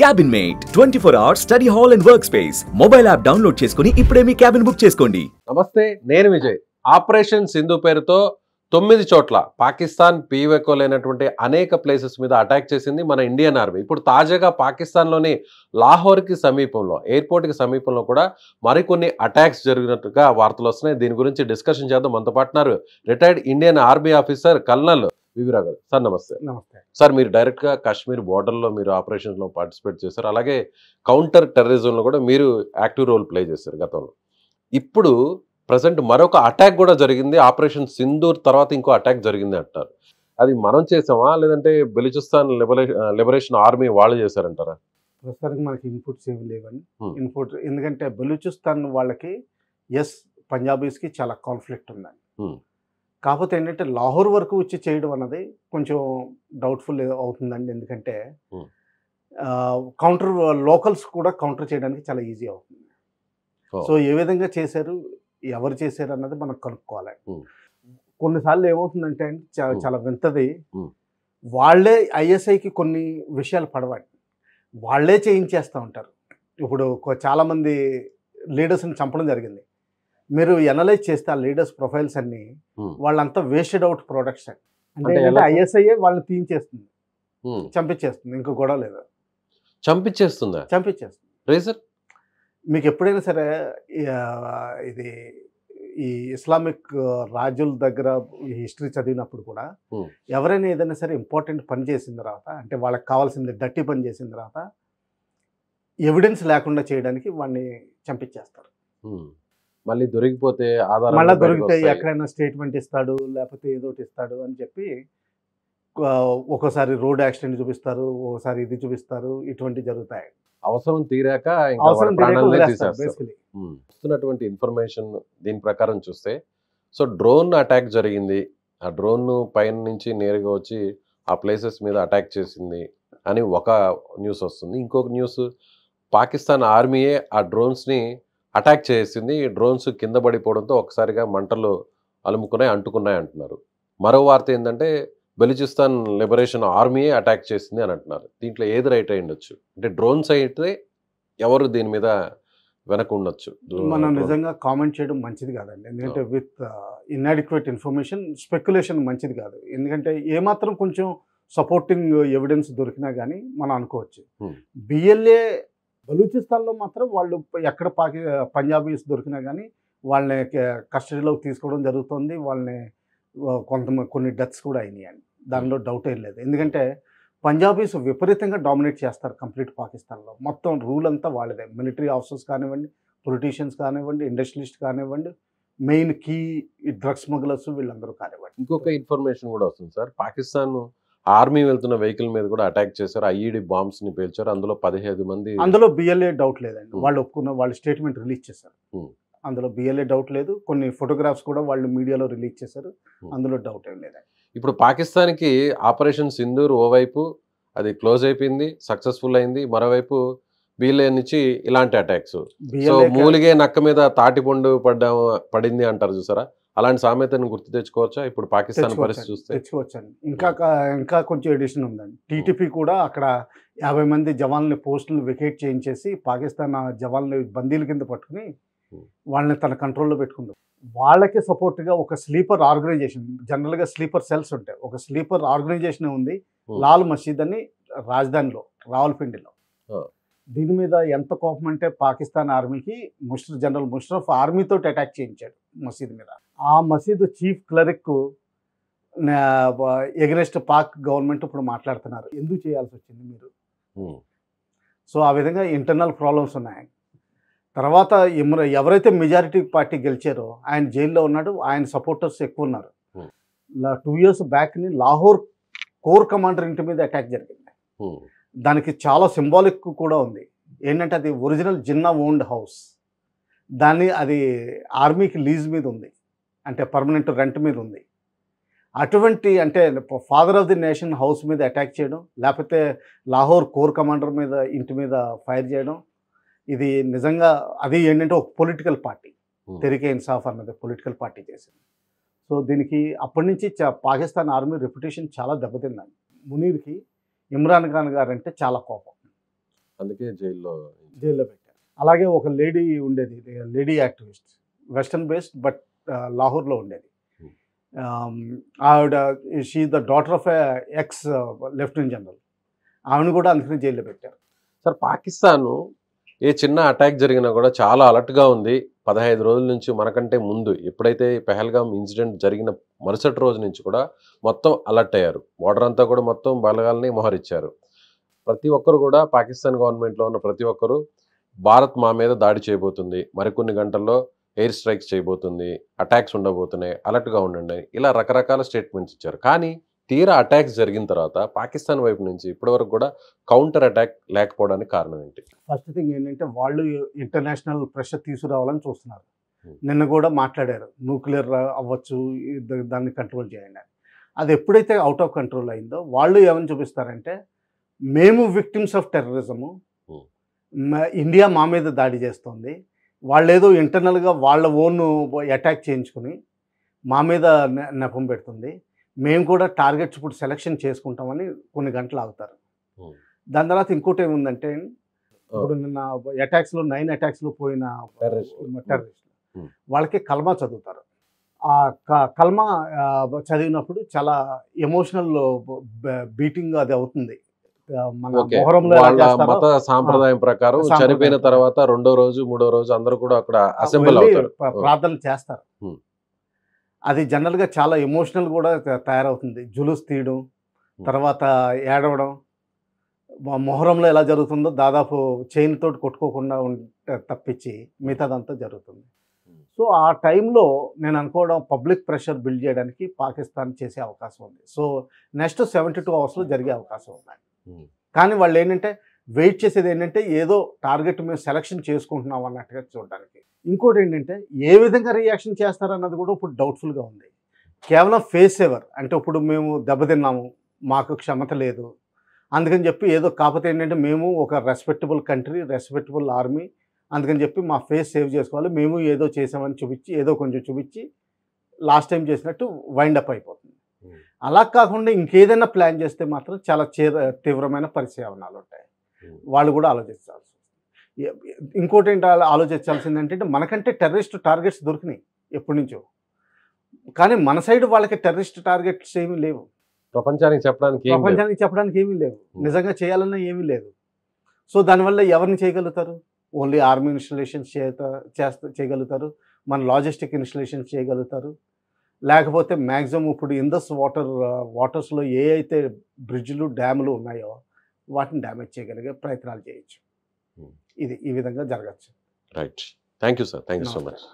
Cabin Mate 24-hour study hall and workspace. Mobile app download చేసుకొని ఇప్పుడే మీ cabin book చేసుకోండి. నమస్తే, నేను విజయ్. ఆపరేషన్ సింధు పేరుతో 9 చోట్ల పాకిస్తాన్ పీవెకోలేనటువంటి అనేక ప్లేసెస్ మీద అటాక్ చేసింది మన ఇండియన్ ఆర్మీ. ఇప్పుడు తాజాగా పాకిస్తాన్లోని లాహోర్కి సమీపంలో, ఎయిర్పోర్ట్కి సమీపంలో కూడా మరికొన్ని అటాక్స్ జరిగినట్టుగా వార్తలు వస్తున్నాయి. దీని గురించి డిస్కషన్ చేద్దాం. మనతో పాటున్నారు retired Indian army officer colonel వివిరా గారు. సార్ నమస్తే. నమస్తే సార్, మీరు డైరెక్ట్గా కాశ్మీర్ బోర్డర్లో మీరు ఆపరేషన్లో పార్టిసిపేట్ చేశారు. అలాగే కౌంటర్ టెర్రరిజంలో కూడా మీరు యాక్టివ్ రోల్ ప్లే చేశారు గతంలో. ఇప్పుడు ప్రజెంట్ మరొక అటాక్ కూడా జరిగింది. ఆపరేషన్ సింధూర్ తర్వాత ఇంకో అటాక్ జరిగింది అంటారు. అది మనం చేసామా, లేదంటే బెలూచిస్తాన్ లిబరేషన్ ఆర్మీ వాళ్ళు చేశారంటారా? ప్రస్తుతానికి మనకి ఇన్పుట్స్ ఏమి లేవని ఇన్పుట్, ఎందుకంటే బలూచిస్తాన్ వాళ్ళకి పంజాబీస్కి చాలా కాన్ఫ్లిక్ట్ ఉందండి. కాకపోతే ఏంటంటే లాహోర్ వరకు వచ్చి చేయడం అన్నది కొంచెం డౌట్ఫుల్ అవుతుందండి. ఎందుకంటే కౌంటర్ లోకల్స్ కూడా కౌంటర్ చేయడానికి చాలా ఈజీ అవుతుంది. సో ఏ విధంగా చేశారు, ఎవరు చేశారు అన్నది మనం కనుక్కోవాలి. కొన్నిసార్లు ఏమవుతుందంటే అండి, చాలా వింతది, వాళ్ళే ఐఎస్ఐకి కొన్ని విషయాలు పడవండి, వాళ్ళే చేయించేస్తూ ఉంటారు. ఇప్పుడు చాలామంది లీడర్స్ని చంపడం జరిగింది. మీరు ఎనలైజ్ చేస్తే ఆ లీడర్స్ ప్రొఫైల్స్ అన్ని వాళ్ళంతా వేస్టెడ్ అవుట్ ప్రొడక్ట్స్ అండి. అంటే ఐఎస్ఐఏ వాళ్ళని తీయించేస్తుంది, చంపించేస్తుంది, ఇంకో గొడవ లేదు, చంపించేస్తుంది. రీజన్ మీకు ఎప్పుడైనా సరే ఇది ఈ ఇస్లామిక్ రాజుల దగ్గర హిస్టరీ చదివినప్పుడు కూడా ఎవరైనా ఏదైనా సరే ఇంపార్టెంట్ పని చేసిన తర్వాత, అంటే వాళ్ళకి కావాల్సింది డర్టీ పని చేసిన తర్వాత ఎవిడెన్స్ లేకుండా చేయడానికి వాడిని చంపించేస్తారు. మళ్ళీ దొరికిపోతే మళ్ళీ దొరికితే ఎక్కడైనా స్టేట్మెంట్ ఇస్తాడు, లేకపోతే ఏదోటి ఇస్తాడు అని చెప్పి ఒక్కోసారి రోడ్ యాక్సిడెంట్ చూపిస్తారు, ఒకసారి ఇది చూపిస్తారు, ఇటువంటి జరుగుతాయి. అవసరం తీరాక వస్తున్నటువంటి ఇన్ఫర్మేషన్ దీని ప్రకారం చూస్తే, సో డ్రోన్ అటాక్ జరిగింది, ఆ డ్రోన్ పైన నుంచి నేరుగా వచ్చి ఆ ప్లేసెస్ మీద అటాక్ చేసింది అని ఒక న్యూస్ వస్తుంది. ఇంకొక న్యూస్, పాకిస్తాన్ ఆర్మీయే ఆ డ్రోన్స్ని అటాక్ చేసింది, డ్రోన్స్ కింద పడిపోవడంతో ఒకసారిగా మంటలు అలుముకున్నాయి, అంటుకున్నాయి అంటున్నారు. మరో వార్త ఏంటంటే బెలూచిస్తాన్ లిబరేషన్ ఆర్మీయే అటాక్ చేసింది అని అంటున్నారు. దీంట్లో ఏది రైట్ అయి ఉండొచ్చు? అంటే డ్రోన్స్ అయితే ఎవరు దీని మీద వెనక ఉండొచ్చు? మనం నిజంగా కామెంట్ చేయడం మంచిది కాదండి. ఎందుకంటే విత్ ఇన్అడిక్వేట్ ఇన్ఫర్మేషన్ స్పెక్యులేషన్ మంచిది కాదు. ఎందుకంటే ఏమాత్రం కొంచెం సపోర్టింగ్ ఎవిడెన్స్ దొరికినా కానీ మనం అనుకోవచ్చు. బిఎల్ఏ బలూచిస్తాన్లో మాత్రం వాళ్ళు ఎక్కడ పంజాబీస్ దొరికినా కానీ వాళ్ళని కస్టడీలోకి తీసుకోవడం జరుగుతుంది. వాళ్ళని కొన్ని డెత్స్ కూడా అయినాయండి, దానిలో డౌట్ ఏం లేదు. ఎందుకంటే పంజాబీస్ విపరీతంగా డామినేట్ చేస్తారు కంప్లీట్ పాకిస్తాన్లో. మొత్తం రూల్ అంతా వాళ్ళదే. మిలిటరీ ఆఫీసర్స్ కానివ్వండి, పొలిటీషియన్స్ కానివ్వండి, ఇండస్ట్రియలిస్ట్ కానివ్వండి, మెయిన్ కీ డ్రగ్స్ స్మగ్లర్స్ వీళ్ళందరూ కానివ్వండి. ఇంకొక ఇన్ఫర్మేషన్ కూడా వస్తుంది సార్, పాకిస్తాన్ ఆర్మీ వెళ్తున్న వెహికల్ మీద కూడా అటాక్ చేశారు, ఐఈడి బాంబ్స్ ని పేల్చారు, అందులో 15 మంది. అందులో బిఎల్ఏ డౌట్ లేదండి, వాళ్ళు ఒప్పుకున్న, వాళ్ళు స్టేట్మెంట్ రిలీజ్ చేశారు, అందులో బిఎల్ఏ డౌట్ లేదు. కొన్ని ఫోటోగ్రాఫ్స్ కూడా వాళ్ళు మీడియాలో రిలీజ్ చేశారు, అందులో డౌట్ ఏం లేదండి. ఇప్పుడు పాకిస్తాన్కి ఆపరేషన్ సింధూర్ ఓవైపు అది క్లోజ్ అయిపోయింది, సక్సెస్ఫుల్ అయింది, మరోవైపు బిఎల్ఏ నుంచి ఇలాంటి అటాక్స్. సో మూలిగే నక్క మీద తాటిపండు పడింది అంటారు చూసారా, అలాంటి సామెతను గుర్తు తెచ్చుకోవచ్చా ఇప్పుడు పాకిస్తాన్ పరిస్థితి చూస్తే? తెచ్చుకోవచ్చండి. ఇంకా కొంచెం ఎడిషన్ ఉందండి. టీటీపీ కూడా అక్కడ 50 మంది జవాన్లని పోస్టులు వెకేట్ చేయించేసి పాకిస్తాన్ జవాన్లని బందీల కింద పట్టుకుని వాళ్ళని తన కంట్రోల్లో పెట్టుకుంటారు. వాళ్ళకి సపోర్ట్గా ఒక స్లీపర్ ఆర్గనైజేషన్, జనరల్గా స్లీపర్ సెల్స్ ఉంటాయి, ఒక స్లీపర్ ఆర్గనైజేషన్ ఉంది, లాల్ మసీద్ అని రాజధానిలో రావల్పిండిలో. దీని మీద ఎంత కోపం అంటే పాకిస్తాన్ ఆర్మీకి జనరల్ ముషరఫ్ ఆర్మీతో అటాక్ చేయించాడు మసీద్ మీద. ఆ మసీదు చీఫ్ క్లరిక్ ఎగనెస్ట్ పాక్ గవర్నమెంట్ ఇప్పుడు మాట్లాడుతున్నారు, ఎందుకు చేయాల్సి వచ్చింది మీరు. సో ఆ విధంగా ఇంటర్నల్ ప్రాబ్లమ్స్ ఉన్నాయి. తర్వాత ఎవరైతే మెజారిటీ పార్టీ గెలిచారో ఆయన జైల్లో ఉన్నాడు, ఆయన సపోర్టర్స్ ఎక్కువ ఉన్నారు. 2 years బ్యాక్ని లాహోర్ కోర్ కమాండర్ ఇంటి మీద అటాక్ జరిగింది. దానికి చాలా సింబాలిక్ కూడా ఉంది. ఏంటంటే అది ఒరిజినల్ జిన్నా ఓన్డ్ హౌస్, అది ఆర్మీకి లీజ్ మీద ఉంది, అంటే పర్మనెంట్ రెంట్ మీద ఉంది. అటువంటి అంటే father of the nation house మీద అటాక్ చేయడం, లేకపోతే లాహోర్ కోర్ కమాండర్ మీద ఇంటి మీద ఫైర్ చేయడం, ఇది నిజంగా అది ఏంటంటే ఒక పొలిటికల్ పార్టీ, తెహ్రీకే ఇన్సాఫ్ అన్నది పొలిటికల్ పార్టీ చేసింది. సో దీనికి అప్పటి నుంచి పాకిస్తాన్ ఆర్మీ రెప్యుటేషన్ చాలా దెబ్బతిందండి. మునీర్కి ఇమ్రాన్ ఖాన్ గారు అంటే చాలా కోపం. అందుకే జైల్లో పెట్టారు. అలాగే ఒక లేడీ ఉండేది, lady activist, western based but లాహోర్లో ఉండేది. ఆవిడ she the daughter of ex lieutenant general. ఆవిడని కూడా అందుకని జైల్లో పెట్టారు. సార్ పాకిస్తాన్ ఏ చిన్న అటాక్ జరిగినా కూడా చాలా అలర్ట్గా ఉంది. 15 రోజుల నుంచి మనకంటే ముందు ఎప్పుడైతే పెహల్గామ్ ఇన్సిడెంట్ జరిగిన మరుసటి రోజు నుంచి కూడా మొత్తం అలర్ట్ అయ్యారు. బోర్డర్ అంతా కూడా మొత్తం బలగాల్ని మోహరించారు. ప్రతి ఒక్కరు కూడా పాకిస్తాన్ గవర్నమెంట్లో ఉన్న ప్రతి ఒక్కరు భారత్ మా మీద దాడి చేయబోతుంది, మరికొన్ని గంటల్లో ఎయిర్ స్ట్రైక్స్ చేయబోతుంది, అటాక్స్ ఉండబోతున్నాయి, అలర్ట్గా ఉండండి, ఇలా రకరకాల స్టేట్మెంట్స్ ఇచ్చారు. కానీ తీరా అటాక్స్ జరిగిన తర్వాత పాకిస్తాన్ వైపు నుంచి ఇప్పటివరకు కూడా కౌంటర్ అటాక్ లేకపోవడానికి కారణం ఏంటి? ఫస్ట్ థింగ్ ఏంటంటే వాళ్ళు ఇంటర్నేషనల్ ప్రెషర్ తీసుకురావాలని చూస్తున్నారు. నిన్న కూడా మాట్లాడారు, న్యూక్లియర్ అవ్వచ్చు, దాన్ని కంట్రోల్ చేయండి అని. అది ఎప్పుడైతే అవుట్ ఆఫ్ కంట్రోల్ అయిందో వాళ్ళు ఏమని చూపిస్తారంటే, మేము విక్టిమ్స్ ఆఫ్ టెర్రరిజము, ఇండియా మా మీద దాడి చేస్తుంది, వాళ్ళు ఏదో ఇంటర్నల్గా వాళ్ళ ఓన్ అటాక్ చేయించుకుని మా మీద నెపం పెడుతుంది, మేము కూడా టార్గెట్స్ ఇప్పుడు సెలెక్షన్ చేసుకుంటామని కొన్ని గంటలు ఆగుతారు. దాని తర్వాత ఇంకోటి ఏముందంటే, ఇప్పుడు నిన్న అటాక్స్లో 9 అటాక్స్లో పోయిన టెర్రరిస్టులు వాళ్ళకి కల్మా చదువుతారు. ఆ కల్మా చదివినప్పుడు చాలా ఎమోషనల్ బీటింగ్ అది అవుతుంది. మన మొహరంలో వాళ్ళ మత సాంప్రదాయం ప్రకారం చనిపోయిన తర్వాత 2వ రోజు 3వ రోజు అందరూ కూడా అక్కడ అసెంబ్లీ అవుతారు, ప్రార్థనలు చేస్తారు. అది జనరల్గా చాలా ఎమోషనల్ కూడా తయారవుతుంది. జులుస్ తీయడం, తర్వాత ఏడవడం. మొహరంలో ఎలా జరుగుతుందో దాదాపు చైన్ తోటి కొట్టుకోకుండా తప్పించి మిగతాదంతా జరుగుతుంది. సో ఆ టైంలో నేను అనుకోవడం పబ్లిక్ ప్రెషర్ బిల్డ్ చేయడానికి పాకిస్తాన్ చేసే అవకాశం ఉంది. సో నెక్స్ట్ 72 అవర్స్లో జరిగే అవకాశం ఉన్నాయి. కానీ వాళ్ళు ఏంటంటే వెయిట్ చేసేది ఏంటంటే ఏదో టార్గెట్ మేము సెలక్షన్ చేసుకుంటున్నాం అన్నట్టుగా చూడడానికి. ఇంకోటి ఏంటంటే ఏ విధంగా రియాక్షన్ చేస్తారన్నది కూడా ఇప్పుడు డౌట్ఫుల్గా ఉంది. కేవలం ఫేస్ సేవర్ అంటే ఇప్పుడు మేము దెబ్బతిన్నాము, మాకు క్షమత లేదు అందుకని చెప్పి ఏదో, కాకపోతే ఏంటంటే మేము ఒక రెస్పెక్టబుల్ కంట్రీ, రెస్పెక్టబుల్ ఆర్మీ, అందుకని చెప్పి మా ఫేస్ సేవ్ చేసుకోవాలి, మేము ఏదో చేసామని చూపించి, ఏదో కొంచెం చూపించి లాస్ట్ టైం చేసినట్టు వైండప్ అయిపోతుంది. అలా కాకుండా ఇంకేదైనా ప్లాన్ చేస్తే మాత్రం చాలా తీవ్రమైన పరిణామాలు ఉంటాయి. వాళ్ళు కూడా ఆలోచించాల్సి. ఇంకోటి ఏంటి ఆలోచించాల్సింది ఏంటంటే, మనకంటే టెర్రరిస్ట్ టార్గెట్స్ దొరికినాయి ఎప్పటి నుంచో, కానీ మన సైడ్ వాళ్ళకి టెర్రరిస్ట్ టార్గెట్స్ ఏమీ లేవు. ప్రపంచానికి చెప్పడానికి ఏమీ లేవు, నిజంగా చేయాలన్నా ఏమీ లేదు. సో దానివల్ల ఎవరిని చేయగలుగుతారు? ఓన్లీ ఆర్మీ ఇన్స్టలేషన్స్ చేయగలుగుతారు, మన లాజిస్టిక్ ఇన్స్టలేషన్స్ చేయగలుగుతారు, లేకపోతే మ్యాక్సిమం ఇప్పుడు ఇండస్ వాటర్స్లో ఏ అయితే బ్రిడ్జ్లు డ్యాములు ఉన్నాయో వాటిని డ్యామేజ్ చేయగలిగే ప్రయత్నాలు చేయొచ్చు. ఇది ఈ విధంగా జరగచ్చు. Right. Thank you sir, thank you so much.